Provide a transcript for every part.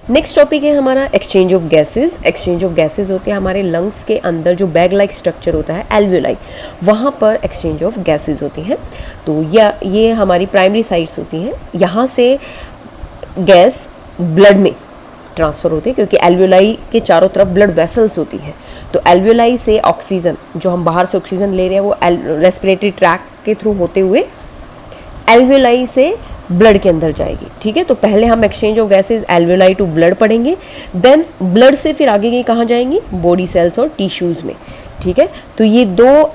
Next topic है हमारा exchange of gases. Exchange of gases होते हैं हमारे लंग्स के अंदर जो बैग लाइक स्ट्रक्चर होता है एल्वियोलाई, वहाँ पर एक्सचेंज ऑफ गैसेस होती हैं। तो ये हमारी प्राइमरी साइट्स होती हैं, यहाँ से गैस ब्लड में ट्रांसफ़र होती है क्योंकि एल्वियोलाई के चारों तरफ ब्लड वेसल्स होती हैं। तो एल्वियोलाई से ऑक्सीजन, जो हम बाहर से ऑक्सीजन ले रहे हैं, वो रेस्पिरेटरी ट्रैक के थ्रू होते हुए एल्वियोलाई से ब्लड के अंदर जाएगी। ठीक है, तो पहले हम exchange of gases alveoli to blood पढ़ेंगे, देन ब्लड से फिर आगे की कहाँ जाएंगी, बॉडी सेल्स और टिश्यूज़ में। ठीक है, तो ये दो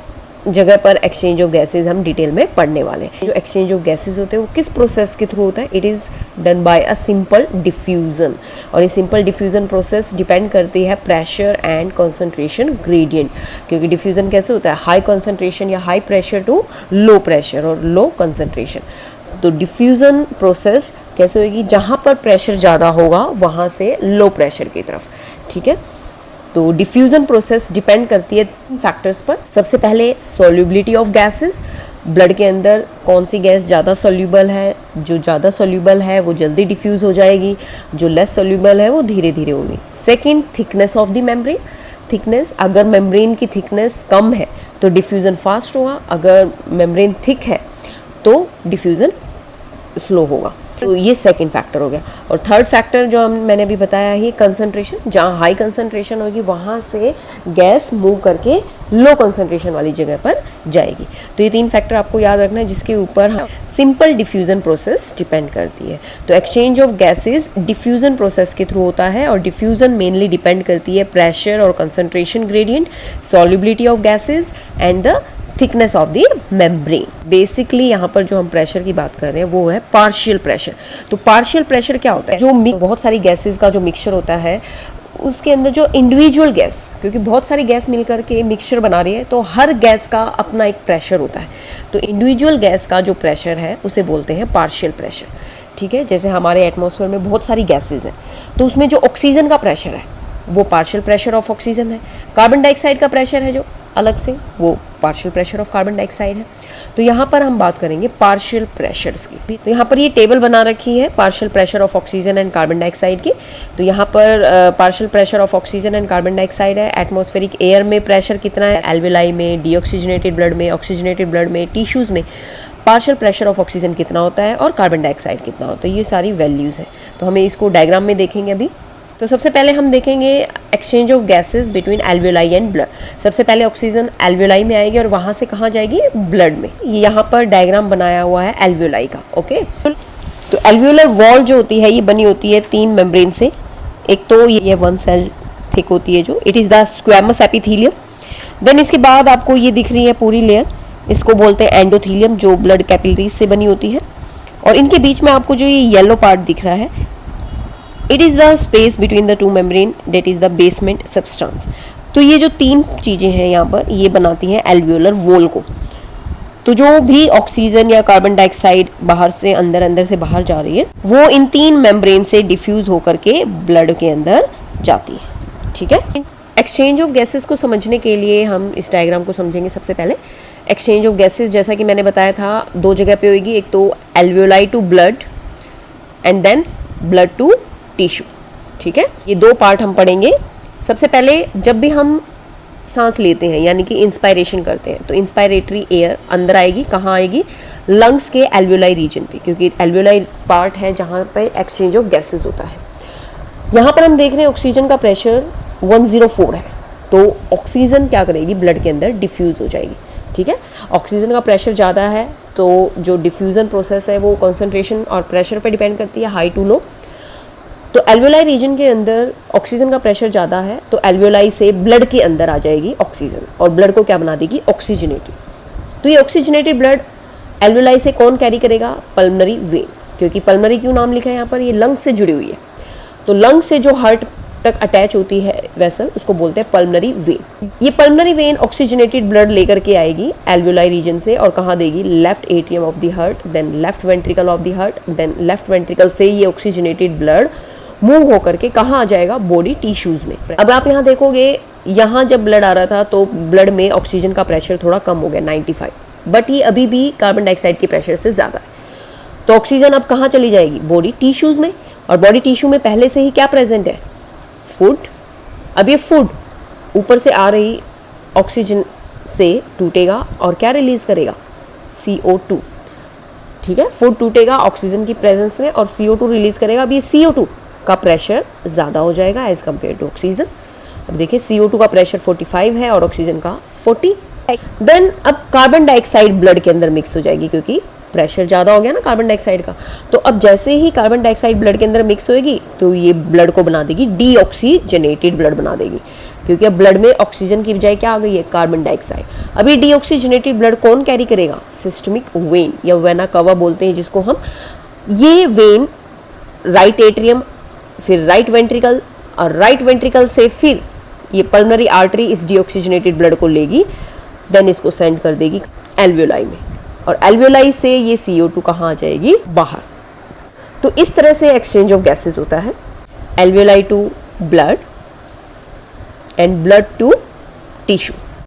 जगह पर एक्सचेंज ऑफ गैसेज हम डिटेल में पढ़ने वाले हैं। जो एक्सचेंज ऑफ गैसेज होते हैं वो किस प्रोसेस के थ्रू होता है, it is done by a simple diffusion. और ये सिंपल डिफ्यूज़न प्रोसेस डिपेंड करती है प्रेशर एंड कंसंट्रेशन ग्रेडियंट, क्योंकि डिफ्यूज़न कैसे होता है, हाई कंसंट्रेशन या high pressure to low pressure और लो कंसंट्रेशन। तो डिफ्यूज़न प्रोसेस कैसे होगी, जहाँ पर प्रेशर ज़्यादा होगा वहाँ से लो प्रेशर की तरफ। ठीक है, तो डिफ्यूज़न प्रोसेस डिपेंड करती है फैक्टर्स पर। सबसे पहले सॉल्युबिलिटी ऑफ गैसेस, ब्लड के अंदर कौन सी गैस ज़्यादा सॉल्युबल है, जो ज़्यादा सॉल्युबल है वो जल्दी डिफ्यूज़ हो जाएगी, जो लेस सॉल्युबल है वो धीरे धीरे होगी। Second, thickness of the membrane. Thickness, अगर मेम्ब्रेन की थिकनेस कम है तो डिफ्यूज़न फास्ट होगा, अगर मेम्ब्रेन थिक है तो डिफ्यूज़न स्लो होगा। तो ये सेकंड फैक्टर हो गया। और थर्ड फैक्टर जो मैंने अभी बताया है, कंसंट्रेशन। जहाँ हाई कंसंट्रेशन होगी वहाँ से गैस मूव करके लो कंसंट्रेशन वाली जगह पर जाएगी। तो ये तीन फैक्टर आपको याद रखना है जिसके ऊपर सिंपल डिफ्यूज़न प्रोसेस डिपेंड करती है। तो exchange of gases diffusion process के थ्रू होता है और डिफ्यूज़न मेनली डिपेंड करती है प्रेशर और concentration gradient, solubility of gases and the thickness of the membrane. Basically यहाँ पर जो हम प्रेशर की बात कर रहे हैं वो है पार्शियल प्रेशर। तो पार्शियल प्रेशर क्या होता है, जो बहुत सारी गैसेस का जो मिक्सचर होता है उसके अंदर जो इंडिविजुअल गैस, क्योंकि बहुत सारी गैस मिलकर के मिक्सचर बना रही है तो हर गैस का अपना एक प्रेशर होता है। तो इंडिविजुअल गैस का जो प्रेशर है उसे बोलते हैं पार्शियल प्रेशर। ठीक है, जैसे हमारे एटमॉस्फेयर में बहुत सारी गैसेज हैं तो उसमें जो ऑक्सीजन का प्रेशर है वो पार्शियल प्रेशर ऑफ ऑक्सीजन है। कार्बन डाइऑक्साइड का प्रेशर है जो अलग से, वो partial pressure of carbon dioxide है। तो यहाँ पर हम बात करेंगे पार्शियल प्रेशर्स की। तो यहाँ पर ये टेबल बना रखी है partial pressure of oxygen and carbon dioxide की। तो यहाँ पर partial pressure of oxygen and carbon dioxide है। एटमॉस्फेरिक एयर में प्रेशर कितना है, एल्वियोलाई में, डीऑक्सीजनेटेड ब्लड में, ऑक्सीजनेटेड ब्लड में, टिश्यूज़ में पार्शियल प्रेशर ऑफ ऑक्सीजन कितना होता है और कार्बन डाइऑक्साइड कितना होता है, ये सारी वैल्यूज़ हैं। तो हमें इसको डायग्राम में देखेंगे अभी। तो सबसे पहले हम देखेंगे exchange of gases between alveoli and blood. सबसे पहले ऑक्सीजन एल्वियोलाई में आएगी और वहाँ से कहाँ जाएगी, ब्लड में। यहाँ पर डायग्राम बनाया हुआ है एल्वियोलाई का। ओके, तो एल्वियोलर वॉल जो होती है ये बनी होती है तीन मेम्ब्रेन से। एक तो ये वन सेल थिक होती है जो, it is the squamous epithelium. Then इसके बाद आपको ये दिख रही है पूरी लेयर, इसको बोलते हैं एंडोथेलियम, जो ब्लड कैपिलरीज से बनी होती है। और इनके बीच में आपको जो ये येलो पार्ट दिख रहा है, it is the space between the two membrane, that is the basement substance. तो ये जो तीन चीज़ें हैं यहाँ पर, ये बनाती हैं एल्वियोलर वॉल को। तो जो भी ऑक्सीजन या कार्बन डाइऑक्साइड बाहर से अंदर से बाहर जा रही है वो इन तीन मेम्ब्रेन से डिफ्यूज होकर के ब्लड के अंदर जाती है। ठीक है, एक्सचेंज ऑफ गैसेस को समझने के लिए हम इस डायग्राम को समझेंगे। सबसे पहले एक्सचेंज ऑफ गैसेस, जैसा कि मैंने बताया था, दो जगह पे होगी। एक तो alveoli to blood and then blood to tissue. ठीक है, ये दो पार्ट हम पढ़ेंगे। सबसे पहले जब भी हम सांस लेते हैं यानी कि इंस्पायरेशन करते हैं तो इंस्पायरेटरी एयर अंदर आएगी, कहाँ आएगी, लंग्स के एल्वियोलाई रीजन पे, क्योंकि एल्वियोलाई पार्ट है जहाँ पे एक्सचेंज ऑफ गैसेस होता है। यहाँ पर हम देख रहे हैं ऑक्सीजन का प्रेशर 104 है, तो ऑक्सीजन क्या करेगी, ब्लड के अंदर डिफ्यूज़ हो जाएगी। ठीक है, ऑक्सीजन का प्रेशर ज़्यादा है तो जो डिफ्यूज़न प्रोसेस है वो कंसंट्रेशन और प्रेशर पर डिपेंड करती है, हाई टू लो। तो एल्वियोलाई रीजन के अंदर ऑक्सीजन का प्रेशर ज़्यादा है तो एल्वियोलाई से ब्लड के अंदर आ जाएगी ऑक्सीजन और ब्लड को क्या बना देगी, ऑक्सीजनेटेड। तो ये ऑक्सीजनेटेड ब्लड एल्वियोलाई से कौन कैरी करेगा, पल्मनरी वेन। क्योंकि पल्मनरी क्यों नाम लिखा है यहाँ पर, ये लंग से जुड़ी हुई है। तो लंग से जो हार्ट तक अटैच होती है वेसल, उसको बोलते हैं पल्मनरी वेन। ये पल्मनरी वेन ऑक्सीजनेटेड ब्लड लेकर के आएगी एल्वियोलाई रीजन से और कहाँ देगी, left atrium of the heart, then left ventricle of the heart, then left ventricle से ये ऑक्सीजनेटेड ब्लड मूव होकर के कहाँ आ जाएगा, बॉडी टिश्यूज में। अब आप यहाँ देखोगे, यहाँ जब ब्लड आ रहा था तो ब्लड में ऑक्सीजन का प्रेशर थोड़ा कम हो गया 95, बट ये अभी भी कार्बन डाइऑक्साइड के प्रेशर से ज़्यादा है। तो ऑक्सीजन अब कहाँ चली जाएगी, बॉडी टिश्यूज में। और बॉडी टिश्यू में पहले से ही क्या प्रेजेंट है, फूड। अब ये फूड ऊपर से आ रही ऑक्सीजन से टूटेगा और क्या रिलीज करेगा, CO2। ठीक है, फूड टूटेगा ऑक्सीजन की प्रेजेंस में और CO2 रिलीज करेगा। अब ये CO2 का प्रेशर ज़्यादा हो जाएगा एज कम्पेयर टू ऑक्सीजन। अब देखिए CO2 का प्रेशर 45 है और ऑक्सीजन का 40। देन अब कार्बन डाइऑक्साइड ब्लड के अंदर मिक्स हो जाएगी, क्योंकि प्रेशर ज़्यादा हो गया ना कार्बन डाइऑक्साइड का। तो अब जैसे ही कार्बन डाइऑक्साइड ब्लड के अंदर मिक्स होएगी तो ये ब्लड को बना देगी डीऑक्सीजनेटेड ब्लड बना देगी, क्योंकि अब ब्लड में ऑक्सीजन की बजाय क्या आ गई है, कार्बन डाइऑक्साइड। अभी डीऑक्सीजनेटेड ब्लड कौन कैरी करेगा, सिस्टमिक वेन या वेना कवा बोलते हैं जिसको हम। ये वेन राइट एट्रियम, फिर राइट वेंट्रिकल, और राइट वेंट्रिकल से फिर ये पल्मोनरी आर्टरी इस डीऑक्सीजनेटेड ब्लड को लेगी, देन इसको सेंड कर देगी एल्वियोलाई में, और एल्वियोलाई से ये CO2 कहाँ आ जाएगी, बाहर। तो इस तरह से एक्सचेंज ऑफ गैसेस होता है, alveoli to blood and blood to tissue.